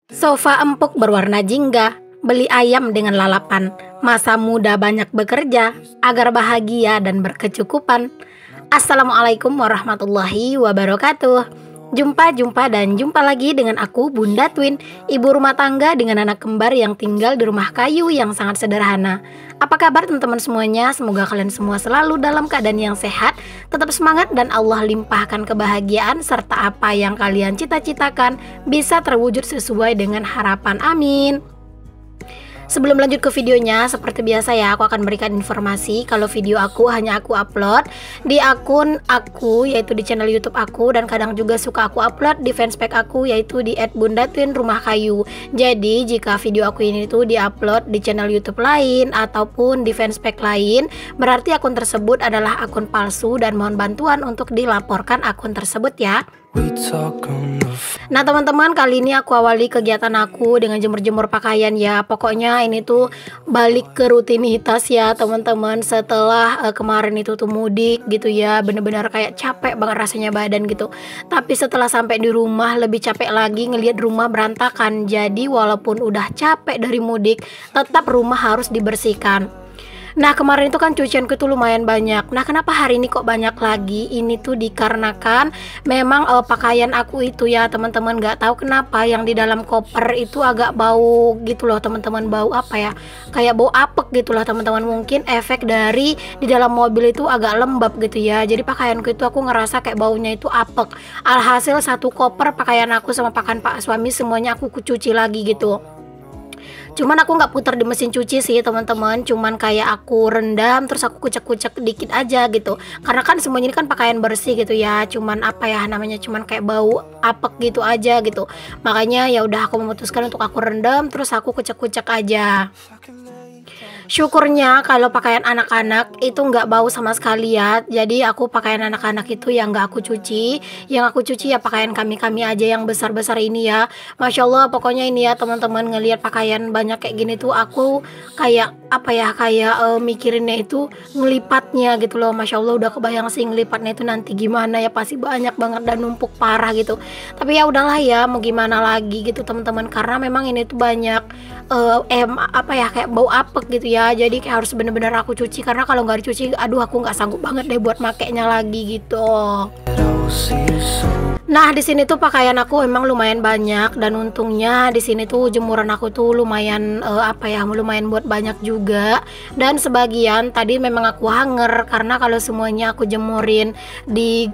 Sofa empuk berwarna jingga, beli ayam dengan lalapan, masa muda banyak bekerja, agar bahagia dan berkecukupan. Assalamualaikum warahmatullahi wabarakatuh. Jumpa lagi dengan aku Bunda Twin, ibu rumah tangga dengan anak kembar yang tinggal di rumah kayu yang sangat sederhana. Apa kabar teman-teman semuanya? Semoga kalian semua selalu dalam keadaan yang sehat, tetap semangat dan Allah limpahkan kebahagiaan serta apa yang kalian cita-citakan bisa terwujud sesuai dengan harapan. Amin. Sebelum lanjut ke videonya, seperti biasa ya, aku akan berikan informasi kalau video aku hanya aku upload di akun aku, yaitu di channel YouTube aku, dan kadang juga suka aku upload di fanspage aku, yaitu di @bundatwinrumahkayu. Jadi jika video aku ini tuh diupload di channel YouTube lain ataupun di fanspage lain, berarti akun tersebut adalah akun palsu dan mohon bantuan untuk dilaporkan akun tersebut ya. Nah teman-teman, kali ini aku awali kegiatan aku dengan jemur-jemur pakaian ya. Pokoknya ini tuh balik ke rutinitas ya teman-teman. Setelah kemarin itu tuh mudik gitu ya, bener-bener kayak capek banget rasanya badan gitu. Tapi setelah sampai di rumah lebih capek lagi ngelihat rumah berantakan. Jadi walaupun udah capek dari mudik, tetap rumah harus dibersihkan. Nah kemarin itu kan cucianku tuh lumayan banyak. Nah kenapa hari ini kok banyak lagi? Ini tuh dikarenakan memang pakaian aku itu ya teman-teman, nggak tahu kenapa yang di dalam koper itu agak bau gitu loh teman-teman. Bau apa ya? Kayak bau apek gitu lah teman-teman. Mungkin efek dari di dalam mobil itu agak lembab gitu ya. Jadi pakaianku itu aku ngerasa kayak baunya itu apek. Alhasil satu koper pakaian aku sama pakaian Pak suami semuanya aku cuci lagi gitu. Cuman aku nggak putar di mesin cuci sih teman-teman, cuman kayak aku rendam terus aku kucek-kucek dikit aja gitu. Karena kan semuanya ini kan pakaian bersih gitu ya, cuman apa ya namanya, cuman kayak bau apek gitu aja gitu. Makanya ya udah aku memutuskan untuk aku rendam terus aku kucek-kucek aja. Syukurnya kalau pakaian anak-anak itu nggak bau sama sekali ya. Jadi aku pakaian anak-anak itu yang nggak aku cuci. Yang aku cuci ya pakaian kami aja yang besar-besar ini ya. Masya Allah pokoknya ini ya teman-teman, ngelihat pakaian banyak kayak gini tuh aku kayak apa ya, kayak mikirinnya itu ngelipatnya gitu loh. Masya Allah udah kebayang sih ngelipatnya itu nanti gimana ya, pasti banyak banget dan numpuk parah gitu. Tapi ya udahlah ya, mau gimana lagi gitu teman-teman, karena memang ini tuh banyak apa ya, kayak bau apek gitu ya. Jadi kayak harus bener-bener aku cuci, karena kalau nggak dicuci aduh aku nggak sanggup banget deh buat makainya lagi gitu. Nah di sini tuh pakaian aku emang lumayan banyak, dan untungnya di sini tuh jemuran aku tuh lumayan apa ya, lumayan buat banyak juga. Dan sebagian tadi memang aku hanger, karena kalau semuanya aku jemurin di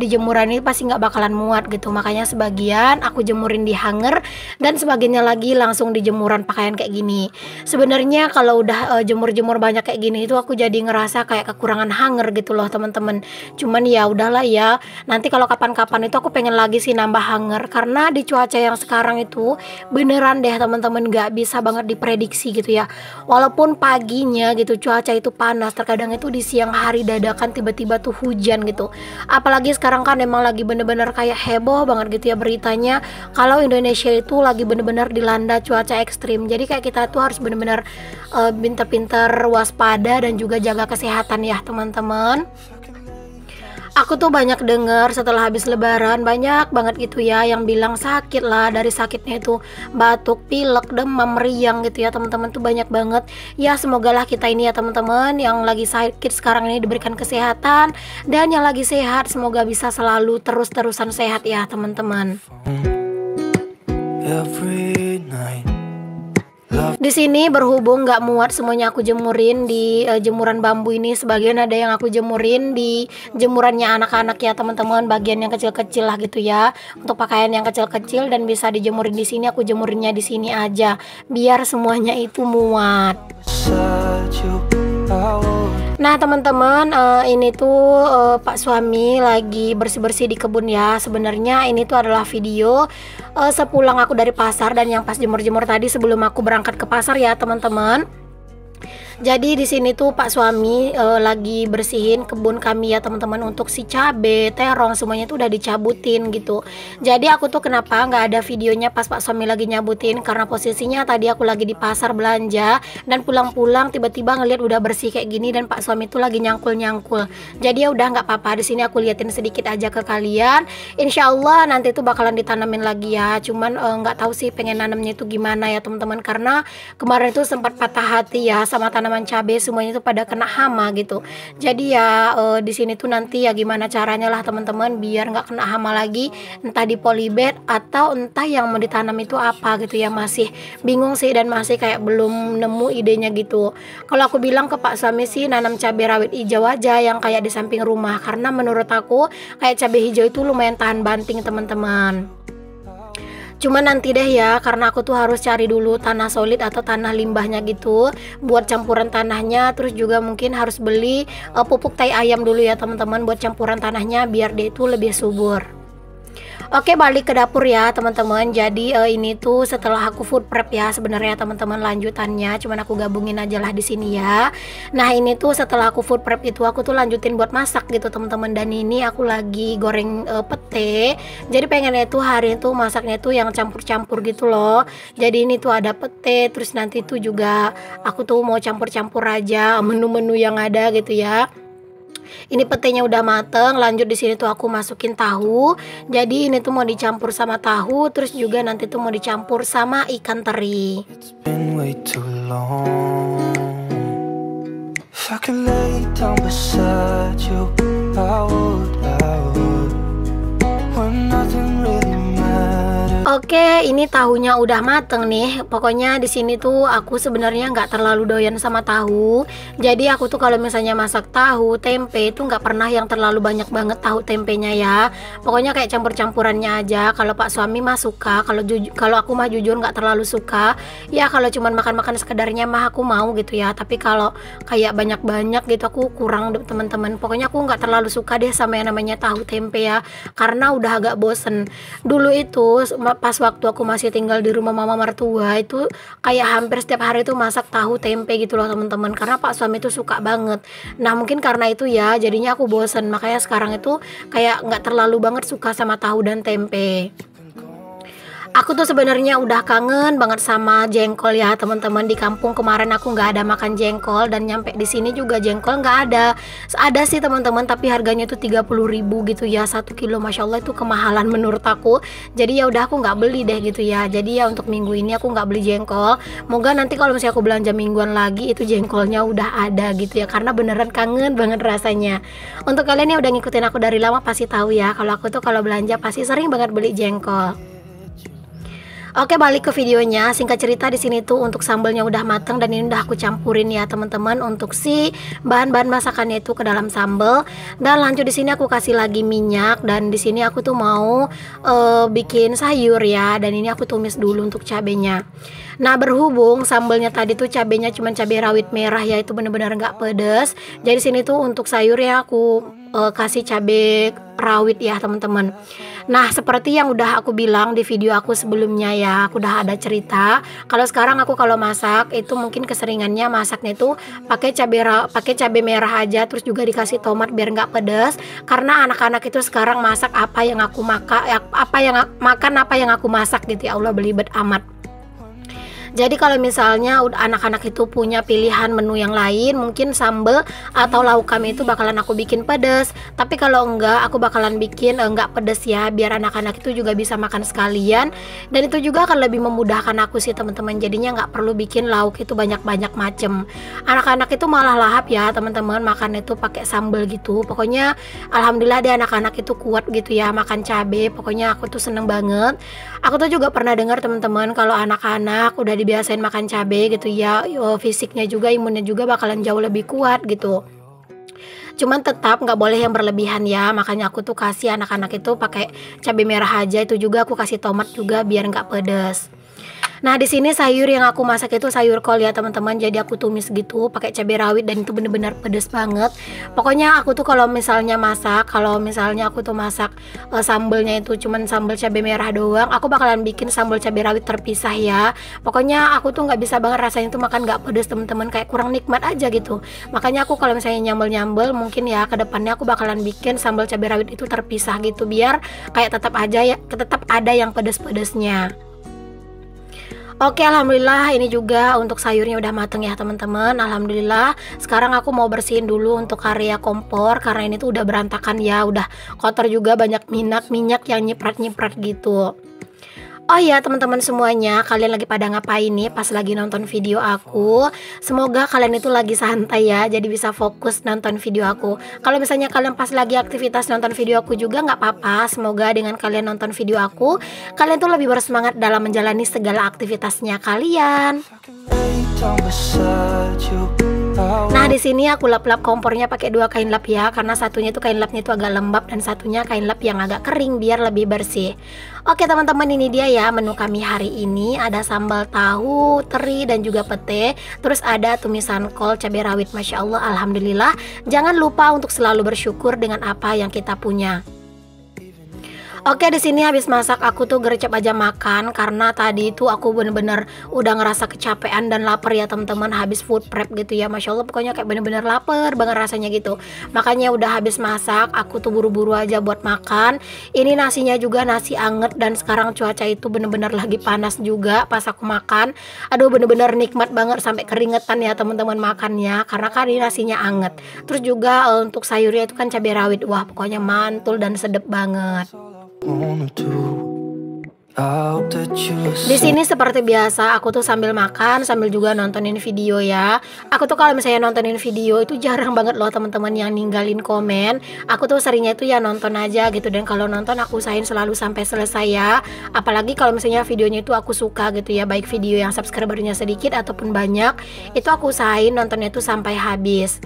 jemuran ini pasti nggak bakalan muat gitu. Makanya sebagian aku jemurin di hanger dan sebagiannya lagi langsung di jemuran pakaian kayak gini. Sebenarnya kalau udah jemur-jemur banyak kayak gini itu aku jadi ngerasa kayak kekurangan hanger gitu loh teman-teman. Cuman ya udahlah ya, nanti kalau kapan-kapan itu aku pengen lagi sih nambah hanger, karena di cuaca yang sekarang itu beneran deh teman-teman nggak bisa banget diprediksi gitu ya. Walaupun paginya gitu cuaca itu panas, terkadang itu di siang hari dadakan tiba-tiba tuh hujan gitu. Apalagi sekarang kan emang lagi bener-bener kayak heboh banget gitu ya beritanya kalau Indonesia itu lagi bener-bener dilanda cuaca ekstrim. Jadi kayak kita tuh harus bener-bener pinter-pinter waspada dan juga jaga kesehatan ya teman-teman. Aku tuh banyak denger setelah habis lebaran banyak banget gitu ya yang bilang sakit lah, dari sakitnya itu batuk, pilek, demam, meriang gitu ya teman-teman, tuh banyak banget. Ya semoga lah kita ini ya teman-teman yang lagi sakit sekarang ini diberikan kesehatan, dan yang lagi sehat semoga bisa selalu terus-terusan sehat ya teman-teman. Di sini berhubung nggak muat semuanya aku jemurin di jemuran bambu ini, sebagian ada yang aku jemurin di jemurannya anak-anak ya teman-teman, bagian yang kecil-kecil lah gitu ya, untuk pakaian yang kecil-kecil dan bisa dijemurin di sini, aku jemurinnya di sini aja biar semuanya itu muat. Nah teman-teman, ini tuh Pak suami lagi bersih-bersih di kebun ya. Sebenarnya ini tuh adalah video sepulang aku dari pasar, dan yang pas jemur-jemur tadi sebelum aku berangkat ke pasar ya teman-teman. Jadi di sini tuh Pak suami lagi bersihin kebun kami ya teman-teman, untuk si cabe, terong semuanya tuh udah dicabutin gitu. Jadi aku tuh kenapa nggak ada videonya pas Pak suami lagi nyabutin, karena posisinya tadi aku lagi di pasar belanja dan pulang-pulang tiba-tiba ngeliat udah bersih kayak gini dan Pak suami tuh lagi nyangkul-nyangkul. Jadi ya udah nggak apa-apa, di sini aku liatin sedikit aja ke kalian. Insya Allah nanti tuh bakalan ditanamin lagi ya. Cuman nggak tahu sih pengen nanamnya itu gimana ya teman-teman, karena kemarin tuh sempat patah hati ya sama tanaman cabai, semuanya itu pada kena hama gitu. Jadi ya di sini tuh nanti ya gimana caranya lah teman-teman biar nggak kena hama lagi, entah di polybag atau entah yang mau ditanam itu apa gitu ya. Masih bingung sih dan masih kayak belum nemu idenya gitu. Kalau aku bilang ke Pak suami sih nanam cabai rawit hijau aja yang kayak di samping rumah, karena menurut aku kayak cabai hijau itu lumayan tahan banting teman-teman. Cuma nanti deh ya, karena aku tuh harus cari dulu tanah solid atau tanah limbahnya gitu buat campuran tanahnya. Terus juga mungkin harus beli pupuk tai ayam dulu ya teman-teman buat campuran tanahnya biar dia itu lebih subur. Oke, balik ke dapur ya teman-teman. Jadi ini tuh setelah aku food prep ya sebenarnya teman-teman, lanjutannya cuman aku gabungin aja lah di sini ya. Nah ini tuh setelah aku food prep itu aku tuh lanjutin buat masak gitu teman-teman. Dan ini aku lagi goreng pete. Jadi pengennya tuh hari itu masaknya tuh yang campur-campur gitu loh. Jadi ini tuh ada pete, terus nanti tuh juga aku tuh mau campur-campur aja menu-menu yang ada gitu ya. Ini petenya udah mateng, lanjut di sini tuh aku masukin tahu. Jadi ini tuh mau dicampur sama tahu, terus juga nanti tuh mau dicampur sama ikan teri. It's been way too long. If I could lay down beside you, I would. When nothing really matters. Oke, ini tahunya udah mateng nih. Pokoknya di sini tuh aku sebenarnya nggak terlalu doyan sama tahu. Jadi aku tuh kalau misalnya masak tahu, tempe itu nggak pernah yang terlalu banyak banget tahu tempenya ya. Pokoknya kayak campur-campurannya aja. Kalau Pak suami mah suka, kalau aku mah jujur nggak terlalu suka. Ya kalau cuman makan-makan sekedarnya mah aku mau gitu ya. Tapi kalau kayak banyak-banyak gitu aku kurang teman-teman. Pokoknya aku nggak terlalu suka deh sama yang namanya tahu tempe ya. Karena udah agak bosen. Dulu itu pas waktu aku masih tinggal di rumah mama mertua itu kayak hampir setiap hari itu masak tahu tempe gitu loh teman-teman, karena Pak suami itu suka banget. Nah mungkin karena itu ya jadinya aku bosen, makanya sekarang itu kayak nggak terlalu banget suka sama tahu dan tempe. Aku tuh sebenarnya udah kangen banget sama jengkol ya teman-teman. Di kampung kemarin aku nggak ada makan jengkol dan nyampe di sini juga jengkol nggak ada. Ada sih teman-teman, tapi harganya tuh 30.000 gitu ya 1 kilo. Masya Allah itu kemahalan menurut aku. Jadi ya udah aku nggak beli deh gitu ya. Jadi ya untuk minggu ini aku nggak beli jengkol. Moga nanti kalau misalnya aku belanja mingguan lagi itu jengkolnya udah ada gitu ya. Karena beneran kangen banget rasanya. Untuk kalian yang udah ngikutin aku dari lama pasti tahu ya. Kalau aku tuh kalau belanja pasti sering banget beli jengkol. Oke, balik ke videonya. Singkat cerita di sini tuh untuk sambalnya udah mateng dan ini udah aku campurin ya teman-teman untuk si bahan-bahan masakannya itu ke dalam sambal. Dan lanjut di sini aku kasih lagi minyak dan di sini aku tuh mau bikin sayur ya. Dan ini aku tumis dulu untuk cabenya. Nah berhubung sambalnya tadi tuh cabenya cuma cabai rawit merah ya, itu bener-bener nggak pedes. Jadi sini tuh untuk sayurnya aku kasih cabai rawit ya teman-teman. Nah seperti yang udah aku bilang di video aku sebelumnya ya, aku udah ada cerita kalau sekarang aku kalau masak itu mungkin keseringannya masaknya itu pakai cabai merah aja, terus juga dikasih tomat biar nggak pedas. Karena anak-anak itu sekarang masak apa yang aku makan, apa yang aku masak gitu ya Allah, belibet amat. Jadi kalau misalnya anak-anak itu punya pilihan menu yang lain, mungkin sambal atau lauk kami itu bakalan aku bikin pedas. Tapi kalau enggak, aku bakalan bikin enggak pedas ya, biar anak-anak itu juga bisa makan sekalian. Dan itu juga akan lebih memudahkan aku sih teman-teman. Jadinya nggak perlu bikin lauk itu banyak-banyak macem. Anak-anak itu malah lahap ya teman-teman, makan itu pakai sambal gitu. Pokoknya alhamdulillah deh anak-anak itu kuat gitu ya makan cabai. Pokoknya aku tuh seneng banget. Aku tuh juga pernah dengar teman-teman kalau anak-anak udah dibiasain makan cabai gitu ya, fisiknya juga, imunnya juga bakalan jauh lebih kuat gitu. Cuman tetap nggak boleh yang berlebihan ya, makanya aku tuh kasih anak-anak itu pakai cabai merah aja, itu juga aku kasih tomat juga biar nggak pedes. Nah, di sini sayur yang aku masak itu sayur kol ya teman-teman. Jadi aku tumis gitu pakai cabai rawit dan itu bener-bener pedes banget. Pokoknya aku tuh kalau misalnya aku tuh masak sambelnya itu cuman sambal cabai merah doang, aku bakalan bikin sambal cabai rawit terpisah ya. Pokoknya aku tuh nggak bisa banget rasanya tuh makan nggak pedes teman-teman, kayak kurang nikmat aja gitu. Makanya aku kalau misalnya nyambel-nyambel mungkin ya kedepannya aku bakalan bikin sambal cabai rawit itu terpisah gitu biar kayak tetap ada yang pedes-pedesnya. Oke, alhamdulillah ini juga untuk sayurnya udah mateng ya teman-teman. Alhamdulillah. Sekarang aku mau bersihin dulu untuk area kompor karena ini tuh udah berantakan ya, udah kotor juga, banyak minyak yang nyiprat-nyiprat gitu. Oh iya teman-teman semuanya, kalian lagi pada ngapain nih pas lagi nonton video aku? Semoga kalian itu lagi santai ya, jadi bisa fokus nonton video aku. Kalau misalnya kalian pas lagi aktivitas nonton video aku juga nggak apa-apa. Semoga dengan kalian nonton video aku, kalian tuh lebih bersemangat dalam menjalani segala aktivitasnya kalian. Nah, di sini aku lap-lap kompornya pakai 2 kain lap ya, karena satunya itu kain lapnya itu agak lembab dan satunya kain lap yang agak kering biar lebih bersih. Oke teman-teman, ini dia ya menu kami hari ini. Ada sambal tahu, teri dan juga pete. Terus ada tumisan kol cabai rawit. Masya Allah, alhamdulillah. Jangan lupa untuk selalu bersyukur dengan apa yang kita punya. Oke, di sini habis masak aku tuh gercep aja makan karena tadi itu aku bener-bener udah ngerasa kecapean dan lapar ya teman-teman, habis food prep gitu ya. Masya Allah, pokoknya kayak bener-bener lapar banget rasanya gitu. Makanya udah habis masak aku tuh buru-buru aja buat makan. Ini nasinya juga nasi anget dan sekarang cuaca itu bener-bener lagi panas juga pas aku makan. Aduh, bener-bener nikmat banget sampai keringetan ya teman-teman makannya karena kan ini nasinya anget. Terus juga untuk sayurnya itu kan cabai rawit. Wah, pokoknya mantul dan sedep banget. Di sini seperti biasa aku tuh sambil makan sambil juga nontonin video ya. Aku tuh kalau misalnya nontonin video itu jarang banget loh teman-teman yang ninggalin komen. Aku tuh seringnya itu ya nonton aja gitu, dan kalau nonton aku usahain selalu sampai selesai ya. Apalagi kalau misalnya videonya itu aku suka gitu ya, baik video yang subscribernya sedikit ataupun banyak, itu aku usahain nontonnya itu sampai habis.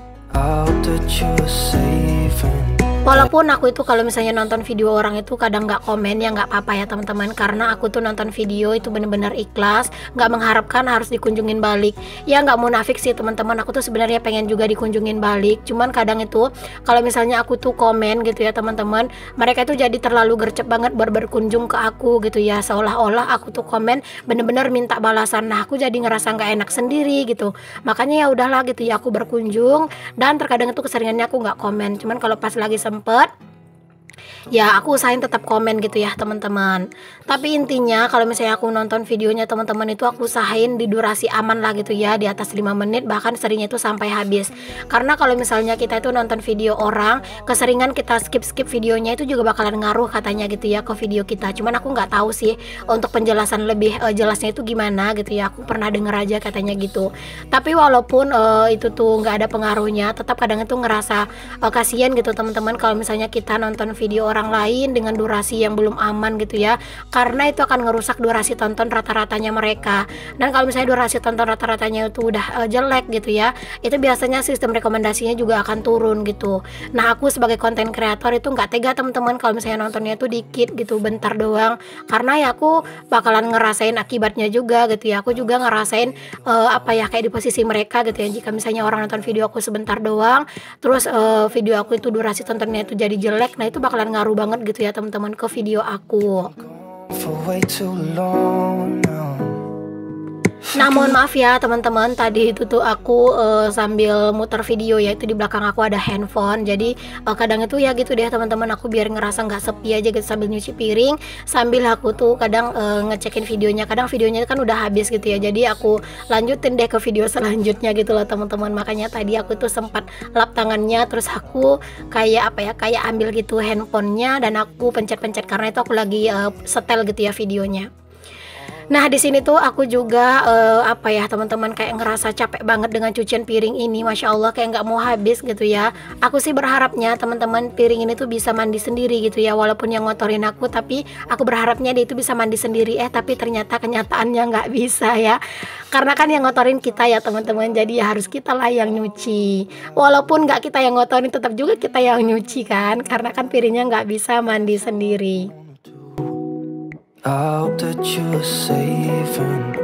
Walaupun aku itu kalau misalnya nonton video orang itu kadang nggak komen ya nggak apa-apa ya teman-teman, karena aku tuh nonton video itu bener-bener ikhlas, nggak mengharapkan harus dikunjungin balik. Ya nggak munafik sih teman-teman, aku tuh sebenarnya pengen juga dikunjungin balik. Cuman kadang itu kalau misalnya aku tuh komen gitu ya teman-teman, mereka itu jadi terlalu gercep banget berkunjung ke aku gitu ya, seolah-olah aku tuh komen bener-bener minta balasan. Nah aku jadi ngerasa nggak enak sendiri gitu. Makanya ya udahlah gitu ya, aku berkunjung dan terkadang itu keseringannya aku nggak komen. Cuman kalau pas lagi sempet ya aku usahain tetap komen gitu ya teman-teman. Tapi intinya kalau misalnya aku nonton videonya teman-teman itu aku usahain di durasi aman lah gitu ya, di atas 5 menit, bahkan seringnya itu sampai habis. Karena kalau misalnya kita itu nonton video orang, keseringan kita skip videonya itu juga bakalan ngaruh katanya gitu ya ke video kita. Cuman aku nggak tahu sih untuk penjelasan lebih jelasnya itu gimana gitu ya, aku pernah denger aja katanya gitu. Tapi walaupun itu tuh nggak ada pengaruhnya, tetap kadang itu ngerasa kasihan gitu teman-teman kalau misalnya kita nonton video orang lain dengan durasi yang belum aman gitu ya, karena itu akan ngerusak durasi tonton rata-ratanya mereka. Dan kalau misalnya durasi tonton rata-ratanya itu udah jelek gitu ya, itu biasanya sistem rekomendasinya juga akan turun gitu. Nah aku sebagai konten kreator itu nggak tega teman-teman kalau misalnya nontonnya itu dikit gitu, bentar doang, karena ya aku bakalan ngerasain akibatnya juga gitu ya. Aku juga ngerasain kayak di posisi mereka gitu ya, jika misalnya orang nonton video aku sebentar doang terus video aku itu durasi tontonnya itu jadi jelek, nah itu bakalan ngaruh banget gitu ya teman-teman ke video aku. Nah mohon maaf ya teman-teman, tadi itu tuh aku sambil muter video ya, itu di belakang aku ada handphone. Jadi kadang itu ya gitu deh teman-teman, aku biar ngerasa nggak sepi aja gitu sambil nyuci piring, sambil aku tuh kadang ngecekin videonya. Kadang videonya kan udah habis gitu ya, jadi aku lanjutin deh ke video selanjutnya gitu loh teman-teman. Makanya tadi aku tuh sempat lap tangannya, terus aku kayak ambil gitu handphonenya dan aku pencet-pencet karena itu aku lagi setel gitu ya videonya. Nah di sini tuh aku juga teman-teman kayak ngerasa capek banget dengan cucian piring ini. Masya Allah, kayak nggak mau habis gitu ya. Aku sih berharapnya teman-teman piring ini tuh bisa mandi sendiri gitu ya, walaupun yang ngotorin aku, tapi aku berharapnya dia itu bisa mandi sendiri. Tapi ternyata kenyataannya nggak bisa ya, karena kan yang ngotorin kita ya teman-teman, jadi ya harus kita lah yang nyuci. Walaupun nggak kita yang ngotorin, tetap juga kita yang nyuci kan, karena kan piringnya nggak bisa mandi sendiri. I hope that you're safe and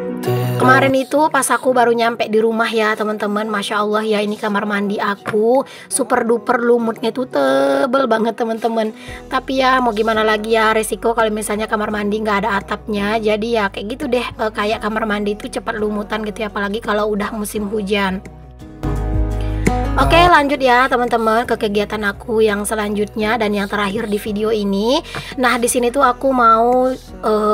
Kemarin itu pas aku baru nyampe di rumah ya teman-teman, Masya Allah ya, ini kamar mandi aku super duper lumutnya tuh tebel banget teman-teman. Tapi ya mau gimana lagi ya, resiko kalau misalnya kamar mandi nggak ada atapnya. Jadi ya kayak gitu deh, kayak kamar mandi itu cepat lumutan gitu ya, apalagi kalau udah musim hujan. Oke, lanjut ya teman-teman ke kegiatan aku yang selanjutnya dan yang terakhir di video ini. Nah, di sini tuh aku mau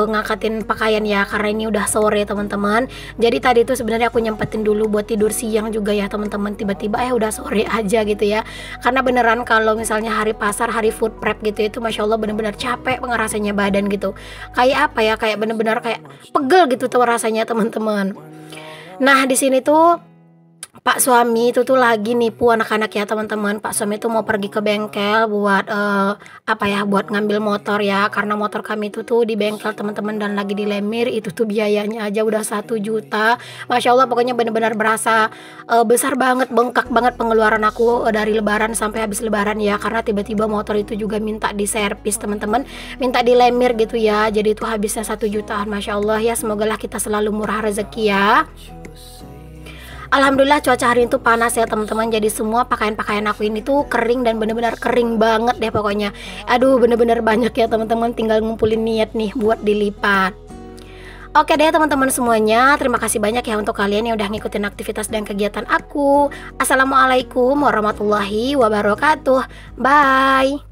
ngangkatin pakaian ya, karena ini udah sore teman-teman. Jadi tadi tuh sebenarnya aku nyempetin dulu buat tidur siang juga ya teman-teman. Tiba-tiba udah sore aja gitu ya. Karena beneran kalau misalnya hari pasar, hari food prep gitu itu Masya Allah bener-bener capek banget rasanya badan gitu. Kayak apa ya? Kayak bener-bener kayak pegel gitu tuh rasanya teman-teman. Nah, di sini tuh Pak suami itu tuh lagi nipu anak-anak ya teman-teman. Pak suami itu mau pergi ke bengkel buat buat ngambil motor ya, karena motor kami itu tuh di bengkel teman-teman dan lagi dilemir. Itu tuh biayanya aja udah 1 juta. Masya Allah, pokoknya benar-benar berasa besar banget, bengkak banget pengeluaran aku dari lebaran sampai habis lebaran ya, karena tiba-tiba motor itu juga minta diservis teman-teman, minta dilemir gitu ya. Jadi itu habisnya 1 jutaan. Masya Allah ya, semogalah kita selalu murah rezeki ya. Alhamdulillah cuaca hari itu panas ya teman-teman. Jadi semua pakaian-pakaian aku ini tuh kering dan bener-bener kering banget deh pokoknya. Aduh, bener-bener banyak ya teman-teman. Tinggal ngumpulin niat nih buat dilipat. Oke deh teman-teman semuanya, terima kasih banyak ya untuk kalian yang udah ngikutin aktivitas dan kegiatan aku. Assalamualaikum warahmatullahi wabarakatuh. Bye.